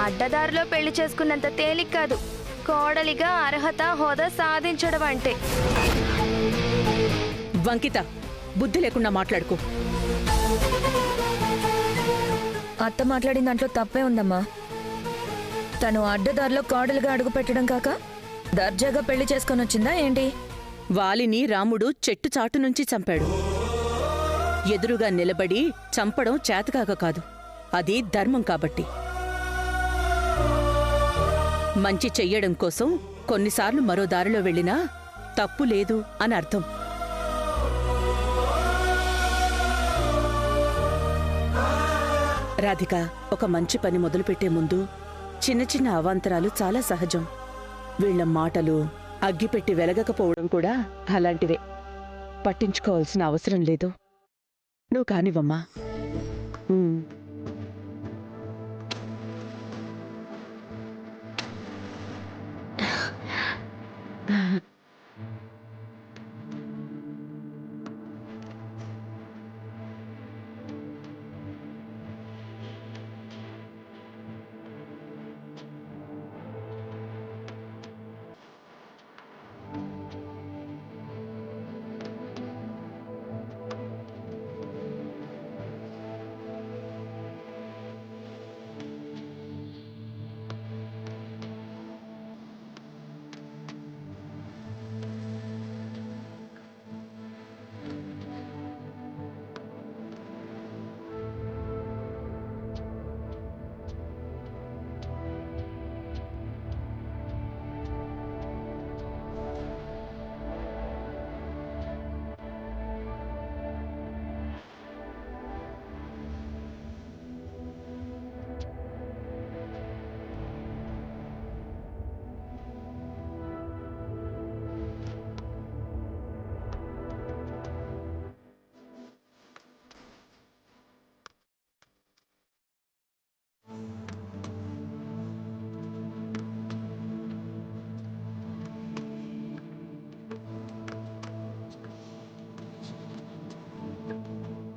అడ్డదారిలో పెళ్లి చేసుకున్నంత తేలిక కాదు కోడలిగా అర్హత హోదా సాధించడం అంటే. వంకిత, బుద్ధి లేకుండా మాట్లాడుకో. అత్త మాట్లాడిన దాంట్లో తప్పే ఉందమ్మా. తను అడ్డదారిలో కోడలుగా అడుగు పెట్టడం కాక దర్జాగా పెళ్లి చేసుకొని వచ్చిందా ఏంటి? వాలిని రాముడు చెట్టు చాటు నుంచి చంపాడు. ఎదురుగా నిలబడి చంపడం చేతకాక కాదు, అది ధర్మం కాబట్టి. మంచి చెయ్యడం కోసం కొన్నిసార్లు మరో దారిలో వెళ్ళినా తప్పు లేదు అని అర్థం. రాధిక, ఒక మంచి పని మొదలుపెట్టే ముందు చిన్న చిన్న అవాంతరాలు చాలా సహజం. వీళ్ల మాటలు అగ్గిపెట్టి వెలగకపోవడం కూడా అలాంటివే. పట్టించుకోవాల్సిన అవసరం లేదు. నువ్వు కానివమ్మా.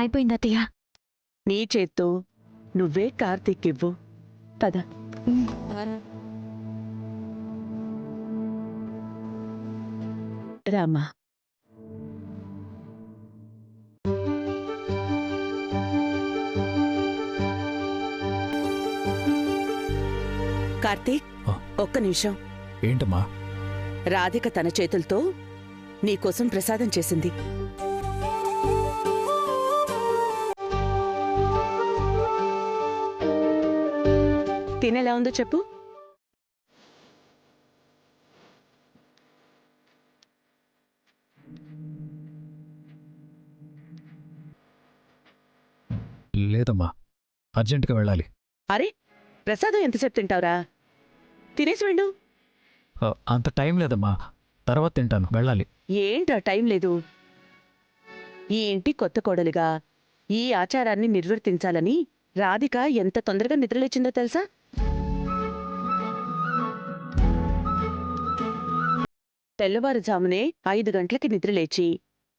అయిపోయింది అత్తయ్య. నీ చేత్తో నువ్వే కార్తీక్ ఇవ్వు. పద. రామా. కార్తీక్, ఒక్క నిమిషం. ఏంటమ్మా? రాధిక తన చేతులతో నీకోసం ప్రసాదం చేసింది. తినేలా ఉందో చెప్పు. లేదమ్మా, అర్జెంటుగా వెళ్ళాలి. అరే, ప్రసాదం ఎంతసేపు తింటావురా? తినేసి వెళ్ళు. అంత టైం లేదమ్మా, తర్వాత తింటాను, వెళ్ళాలి. ఏంటా టైం లేదు? ఈ ఇంటి కొత్త కోడలిగా ఈ ఆచారాన్ని నిర్వర్తించాలని రాధిక ఎంత తొందరగా నిద్రలేచిందో తెలుసా? తెల్లవారుజామునే 5 గంటలకి నిద్రలేచి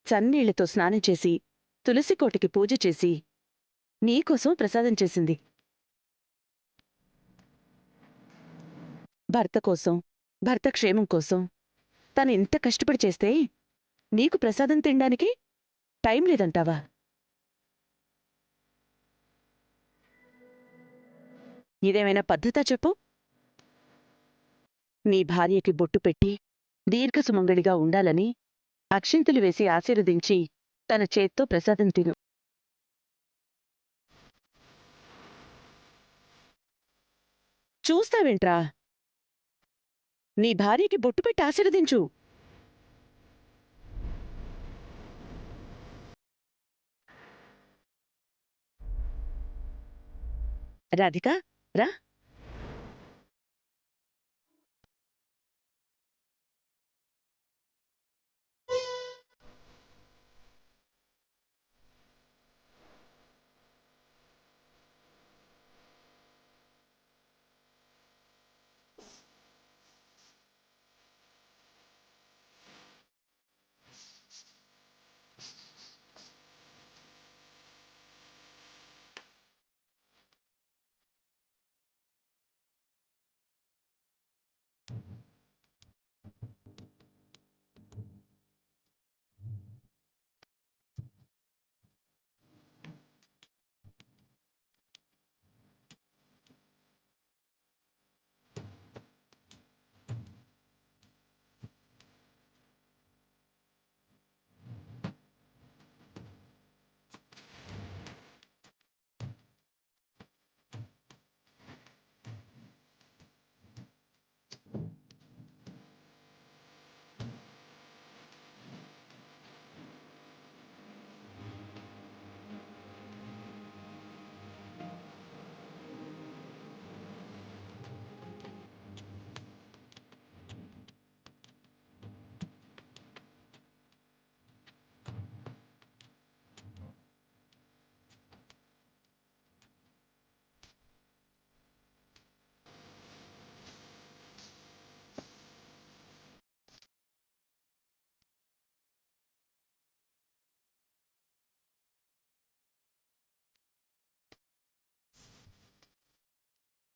చన్నీళ్లతో స్నానం చేసి తులసికోటికి పూజ చేసి నీకోసం ప్రసాదం చేసింది. భర్త కోసం, భర్త క్షేమం కోసం తను ఇంత కష్టపడి చేస్తే నీకు ప్రసాదం తినడానికి టైం లేదంటావా? ఇదేమైనా పద్ధతా చెప్పు? నీ భార్యకి బొట్టు పెట్టి దీర్ఘసుమంగళిగా ఉండాలని అక్షింతలు వేసి ఆశీర్వదించి తన చేత్తో ప్రసాదం తిను. చూస్తావేంట్రా? నీ భార్యకి బొట్టు పెట్టి ఆశీర్వదించు. రాధిక, రా.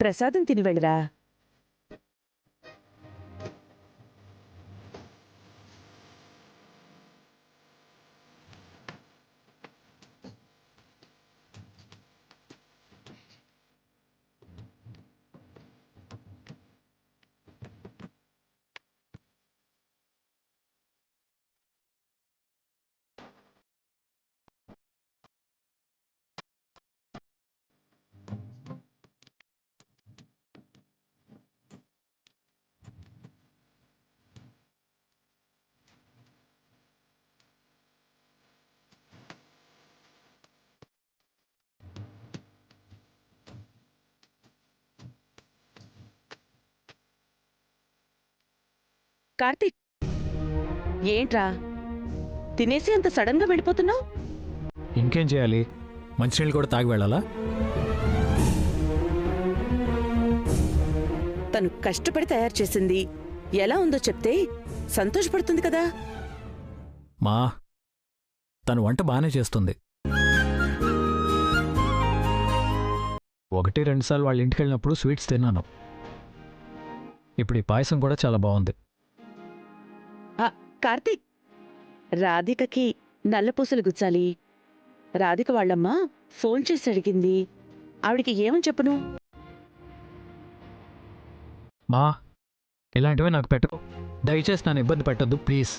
ప్రసాదం తిని వెళ్ళరా. కార్తీక్, ఏంట్రా తినేసి అంత సడన్గా వెళ్ళిపోతున్నావు? ఇంకేం చేయాలి, మంచినీళ్ళు కూడా తాగి వెళ్ళాలా? తను కష్టపడి తయారు చేసింది ఎలా ఉందో చెప్తే సంతోషపడుతుంది కదా. మా తను వంట బాగానే చేస్తుంది. 1-2 సార్లు వాళ్ళ ఇంటికి వెళ్ళినప్పుడు స్వీట్స్ తిన్నాను. ఇప్పుడు ఈ పాయసం కూడా చాలా బాగుంది. కార్తీక్, రాధికకి నల్లపూసలు గుచ్చాలి. రాధిక వాళ్ళమ్మ ఫోన్ చేసి అడిగింది. ఆవిడికి ఏమని చెప్పును? మా ఇలాంటివే నాకు పెట్టకు, దయచేసి నన్ను ఇబ్బంది పెట్టద్దు ప్లీజ్.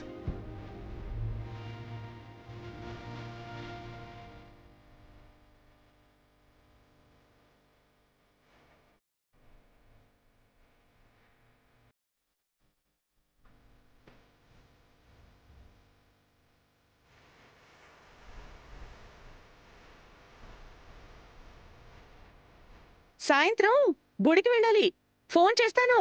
సాయంత్రం గుడికి వెళ్ళాలి, ఫోన్ చేస్తాను.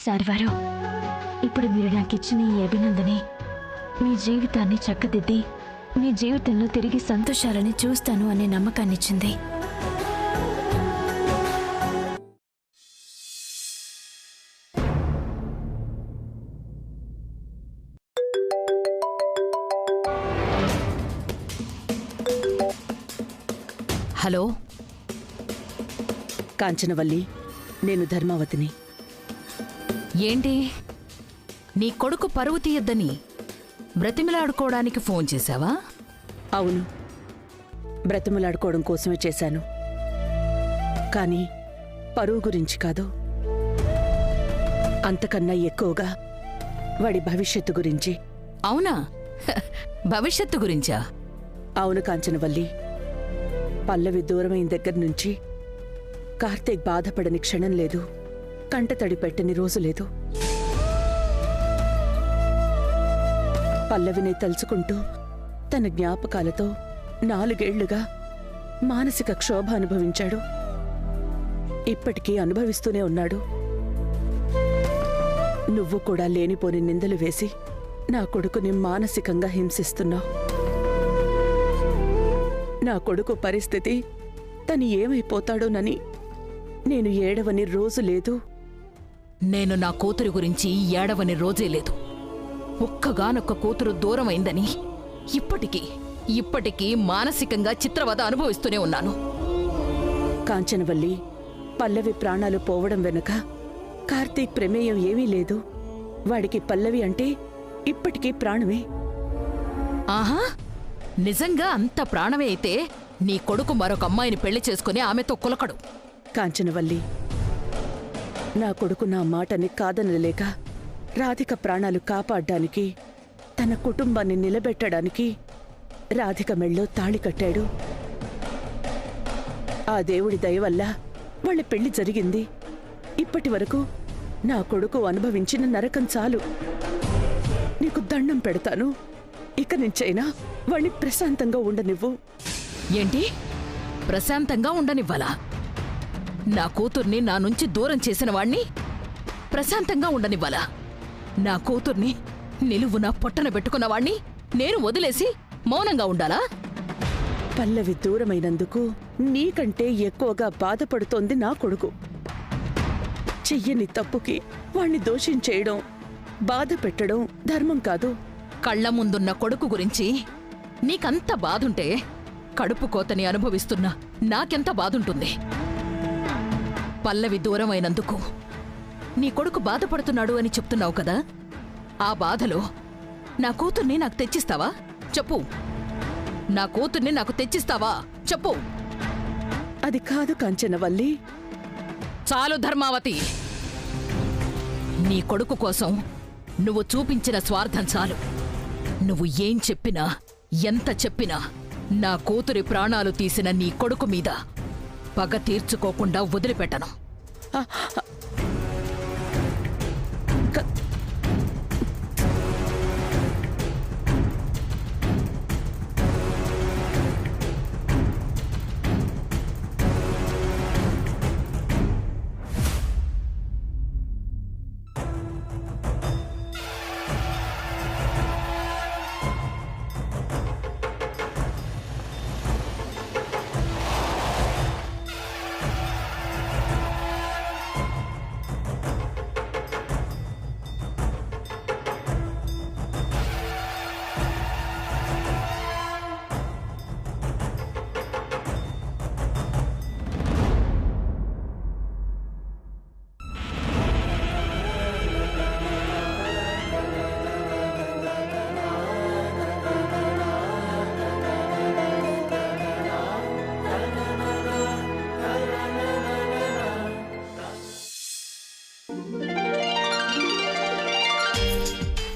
సార్వారు, ఇప్పుడు మీరు నాకిచ్చిన ఈ అభినందనే మీ జీవితాన్ని చక్కదిద్ది మీ జీవితంలో తిరిగి సంతోషాలని చూస్తాను అనే నమ్మకాన్నిచ్చింది. హలో, కాంచనవల్లి, నేను ధర్మావతిని. ఏంటి నీ కొడుకు పరువు తీయద్దని బ్రతిమిలాడుకోవడానికి ఫోన్ చేశావా? అవును, బ్రతిమలాడుకోవడం కోసమే చేశాను. కానీ పరువు గురించి కాదు, అంతకన్నా ఎక్కువగా వాడి భవిష్యత్తు గురించి. అవునా? భవిష్యత్తు గురించా? అవును కాంచనవల్లి, పల్లవి దూరమైన దగ్గర నుంచి కార్తీక్ బాధపడని క్షణం లేదు, కంటతడి పెట్టని రోజు లేదు. పల్లవిని తలుచుకుంటూ తన జ్ఞాపకాలతో 4 ఏళ్లుగా మానసిక క్షోభ అనుభవించాడు. ఇప్పటికీ అనుభవిస్తూనే ఉన్నాడు. నువ్వు కూడా లేనిపోని నిందలు వేసి నా కొడుకుని మానసికంగా హింసిస్తున్నావు. నా కొడుకు పరిస్థితి తను ఏమైపోతాడోనని నేను ఏడవని రోజు లేదు. నేను నా కూతురి గురించి ఏడవని రోజే లేదు. ఒక్కగానొక్క కూతురు దూరమైందని ఇప్పటికీ మానసికంగా చిత్రవద అనుభవిస్తూనే ఉన్నాను. కాంచనవల్లి, పల్లవి ప్రాణాలు పోవడం వెనుక కార్తీక్ ప్రమేయం ఏమీ లేదు. వాడికి పల్లవి అంటే ఇప్పటికీ ప్రాణమే. ఆహా, నిజంగా అంత ప్రాణమే అయితే నీ కొడుకు మరొక అమ్మాయిని పెళ్లి చేసుకుని ఆమెతో కులకడు. కాంచనవల్లి, నా కొడుకు నా మాటని కాదనలేక రాధిక ప్రాణాలు కాపాడ్డానికి, తన కుటుంబాన్ని నిలబెట్టడానికి రాధిక మెళ్ళో తాళి కట్టాడు. ఆ దేవుడి దయ వల్ల వాళ్ళ పెళ్లి జరిగింది. ఇప్పటి వరకు నా కొడుకు అనుభవించిన నరకం చాలు. నీకు దండం పెడతాను, ఇక నుంచైనా వాణ్ణి ప్రశాంతంగా ఉండనివ్వు. ఏంటి? ప్రశాంతంగా ఉండనివ్వాలా? నా కూతుర్ని నా నుంచి దూరం చేసిన వాణ్ణి ప్రశాంతంగా ఉండనివ్వాలా? నా కూతుర్ని నిలువున పొట్టన పెట్టుకున్న వాణ్ణి నేను వదిలేసి మౌనంగా ఉండాలా? పల్లవి దూరమైనందుకు నీకంటే ఎక్కువగా బాధపడుతోంది నా కొడుకు. చెయ్యని తప్పుకి వాణ్ణి దోషించేయడం బాధ పెట్టడం ధర్మం కాదు. కళ్ల ముందున్న కొడుకు గురించి నీకంత బాధుంటే కడుపు కోతని అనుభవిస్తున్నా నాకెంత బాధుంటుంది. పల్లవి దూరమైనందుకు నీ కొడుకు బాధపడుతున్నాడు అని చెప్తున్నావు కదా, ఆ బాధలో నా కూతుర్ని నాకు తెచ్చిస్తావా చెప్పు. నా కూతుర్ని నాకు తెచ్చిస్తావా చెప్పు. అది కాదు కాంచనవల్లి. చాలు ధర్మావతి, నీ కొడుకు కోసం నువ్వు చూపించిన స్వార్థం చాలు. నువ్వు ఏం చెప్పినా ఎంత చెప్పినా నా కూతురి ప్రాణాలు తీసిన నీ కొడుకు మీద పగ తీర్చుకోకుండా వదిలిపెట్టను.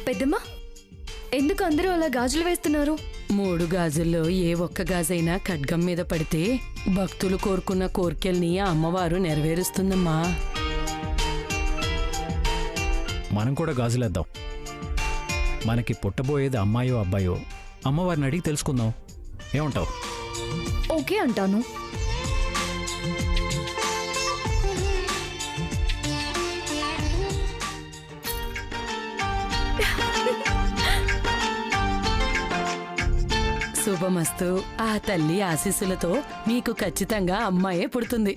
పెద్దమ్మా, ఎందుకు అందరూ అలా గాజులు వేస్తున్నారు? 3 గాజుల్లో ఏ ఒక్క గాజైనా ఖడ్గం మీద పడితే భక్తులు కోరుకున్న కోర్కెల్ని ఆ అమ్మవారు నెరవేరుస్తుందమ్మా. మనం కూడా గాజులేద్దాం. మనకి పుట్టబోయేది అమ్మాయో అబ్బాయో అమ్మవారిని అడిగి తెలుసుకుందాం. ఏమంటావు? ఓకే అంటాను. శుభమస్తు. ఆ తల్లి ఆశీస్సులతో మీకు ఖచ్చితంగా అమ్మాయే పుడుతుంది.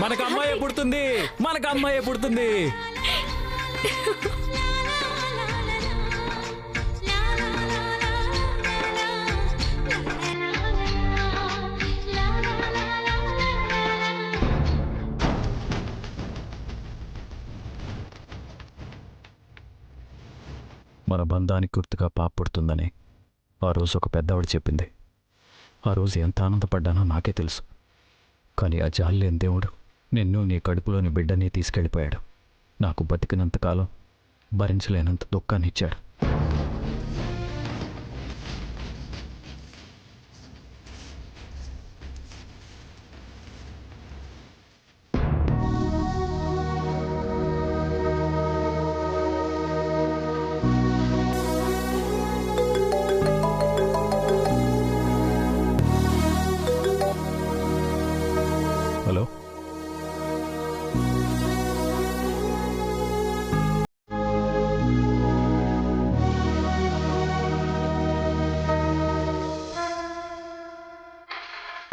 మనకు అమ్మాయే పుడుతుంది, మనకు అమ్మాయే పుడుతుంది. మన బంధానికి గుర్తుగా పాప పుడుతుందని ఆ రోజు ఒక పెద్దవాడు చెప్పింది. ఆ రోజు ఎంత ఆనందపడ్డానో నాకే తెలుసు. కానీ ఆ జాలి లేని దేవుడు నిన్ను నీ కడుపులోని బిడ్డని తీసుకెళ్ళిపోయాడు. నాకు బతికినంతకాలం భరించలేనంత దుఃఖాన్ని ఇచ్చాడు. హలో,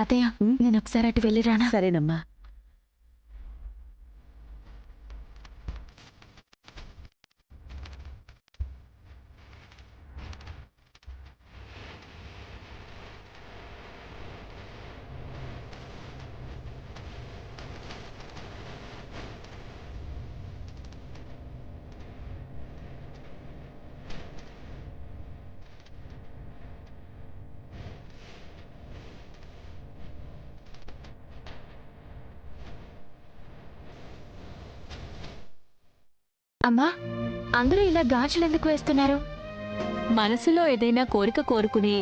అత్తయ్య, నేను ఒకసారి అటు వెళ్ళి రానా? సరేనమ్మా. అమ్మా, అందరూ ఇలా గాజులు ఎందుకు వేస్తున్నారు? మనసులో ఏదైనా కోరిక కోరుకుని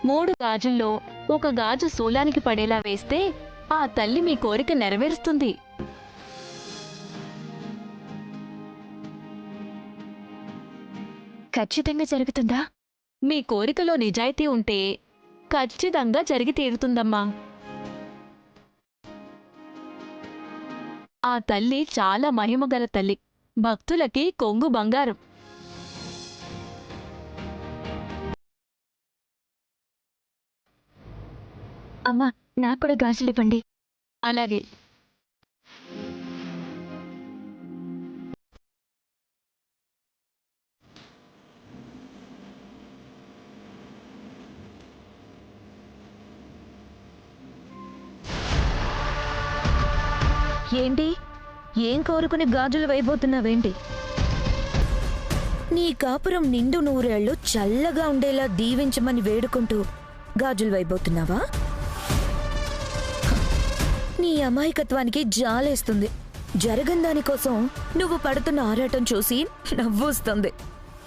3 గాజుల్లో ఒక గాజు శూలానికి పడేలా వేస్తే ఆ తల్లి మీ కోరిక నెరవేరుస్తుంది. ఖచ్చితంగా జరుగుతుందా? మీ కోరికలో నిజాయితీ ఉంటే ఖచ్చితంగా జరిగి తీరుతుందమ్మా. ఆ తల్లి చాలా మహిమగల తల్లి, భక్తులకి కొంగు బంగారం. అమ్మా, నాకు కూడా గాజులు ఇవ్వండి. అలాగే. ఏంటి? ఏం కోరుకుని గాజులు వేయబోతున్నావేంటి? నీ కాపురం నిండు నూరేళ్లు చల్లగా ఉండేలా దీవించమని వేడుకుంటూ గాజులు వేయబోతున్నావా? నీ అమాయకత్వానికి జాలేస్తుంది. జరగని దానికోసం నువ్వు పడుతున్న ఆరాటం చూసి నవ్వొస్తుంది.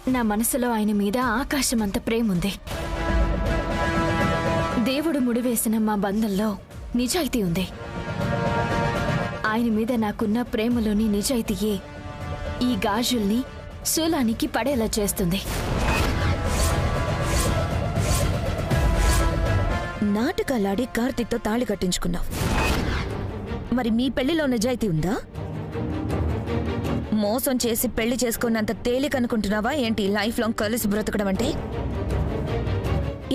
నా మనసులో ఆయన మీద ఆకాశమంత ప్రేమ ఉంది. దేవుడు ముడివేసిన మా బంధంలో నిజాయితీ ఉంది. ఆయన మీద నాకున్న ప్రేమలోని నిజాయితీయే ఈ గాజుల్ని శూలానికి పడేలా చేస్తుంది. నాటకాలాడి కార్తీక్తో తాళి కట్టించుకున్నావు. మరి మీ పెళ్లిలో నిజాయితీ ఉందా? మోసం చేసి పెళ్లి చేసుకున్నంత తేలిక అనుకుంటున్నావా ఏంటి లైఫ్ లాంగ్ కలిసి బ్రతకడం అంటే?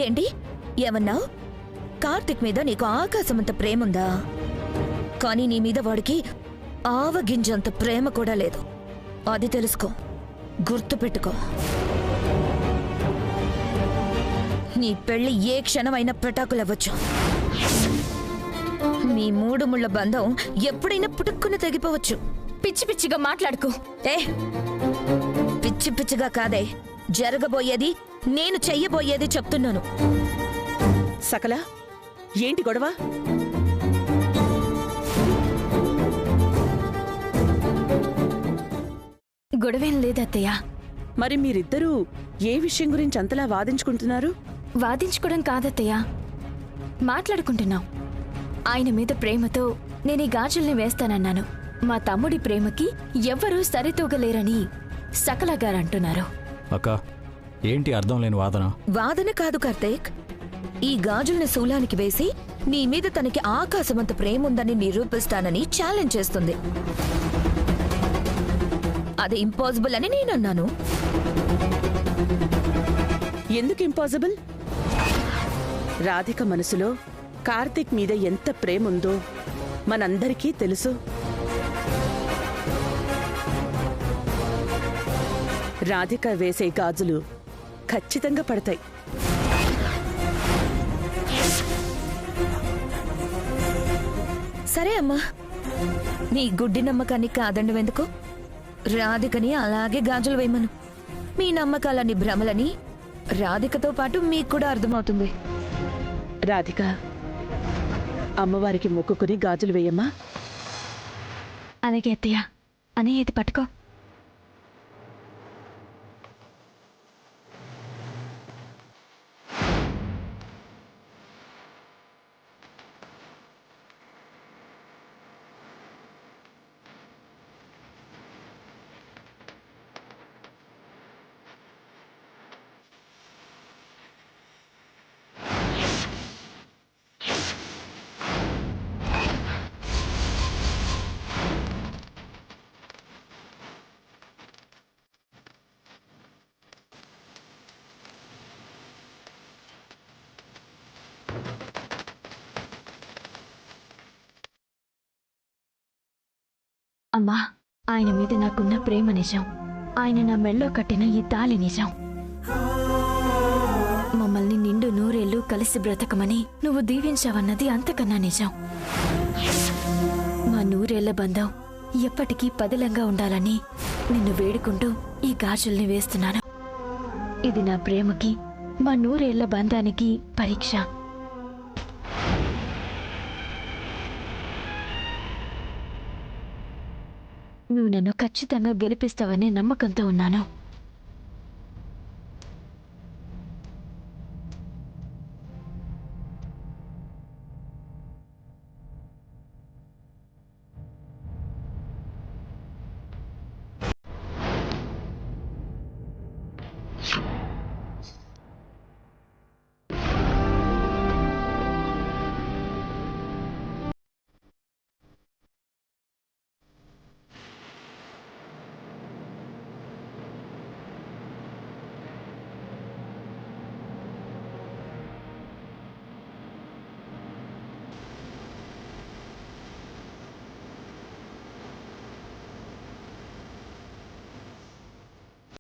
ఏంటి ఏమన్నావు? కార్తీక్ మీద నీకు ఆకాశమంత ప్రేముందా? కానీ నీ మీద వాడికి ఆవగింజంత ప్రేమ కూడా లేదు. అది తెలుసుకో, గుర్తుపెట్టుకో. నీ పెళ్లి ఏ క్షణమైనా పెటాకులవ్వచ్చు. మీ మూడు ముళ్ళ బంధం ఎప్పుడైనా పుట్టుక్కుని తెగిపోవచ్చు. పిచ్చి పిచ్చిగా మాట్లాడుకో. ఏ పిచ్చి పిచ్చిగా కాదే, జరగబోయేది నేను చెయ్యబోయేది చెప్తున్నాను. సకల, ఏంటి గొడవ? గొడవేం లేదత్తయ్య. మరి మీరిద్దరూ ఏ విషయం గురించి అంతలా వాదించుకుంటున్నారు? వాదించుకోవడం కాదత్తయ్య, మాట్లాడుకుంటున్నాం. ఆయన మీద ప్రేమతో నేను ఈ గాజుల్ని వేస్తానన్నాను. మా తమ్ముడి ప్రేమకి ఎవ్వరూ సరితూగలేరని సకల గారు అంటున్నారు. అక్క, ఏంటి అర్థం లేని వాదన? వాదన కాదు కార్తీక్. ఈ గాజుల్ని శూలానికి వేసి నీ మీద తనకి ఆకాశమంత ప్రేముందని నిరూపిస్తానని ఛాలెంజ్ చేస్తుంది. అది ఇంపాసిబుల్ అని నేనన్నాను. ఎందుకు ఇంపాసిబుల్? రాధిక మనసులో కార్తీక్ మీద ఎంత ప్రేముందో మనందరికీ తెలుసు. రాధిక వేసే గాజులు ఖచ్చితంగా పడతాయి. సరే అమ్మా, నీ గుడ్డి నమ్మకాన్ని కాదండం ఎందుకు? రాధికని అలాగే గాజులు వేయమను. మీ నమ్మకాలని భ్రమలని రాధికతో పాటు మీకు కూడా అర్థమవుతుంది. రాధిక, అమ్మవారికి మొక్కుకుని గాజులు వేయమ్మా. అలాగే అత్తయ్య. అని ఇది పట్టుకో. అమ్మా, ఆయన మీద నాకున్న ప్రేమ నిజం. ఆయన నా మెళ్ళో కట్టిన ఈ తాళి నిజం. మమ్మల్ని నిండు నూరేళ్లు కలిసి బ్రతకమని నువ్వు దీవించావన్నది అంతకన్నా నిజం. మా నూరేళ్ల బంధం ఎప్పటికీ పదిలంగా ఉండాలని నిన్ను వేడుకుంటూ ఈ గాజుల్ని వేస్తున్నాను. ఇది నా ప్రేమకి, మా నూరేళ్ల బంధానికి పరీక్ష. నువ్వు నన్ను ఖచ్చితంగా గెలిపిస్తావనే నమ్మకంతో ఉన్నాను.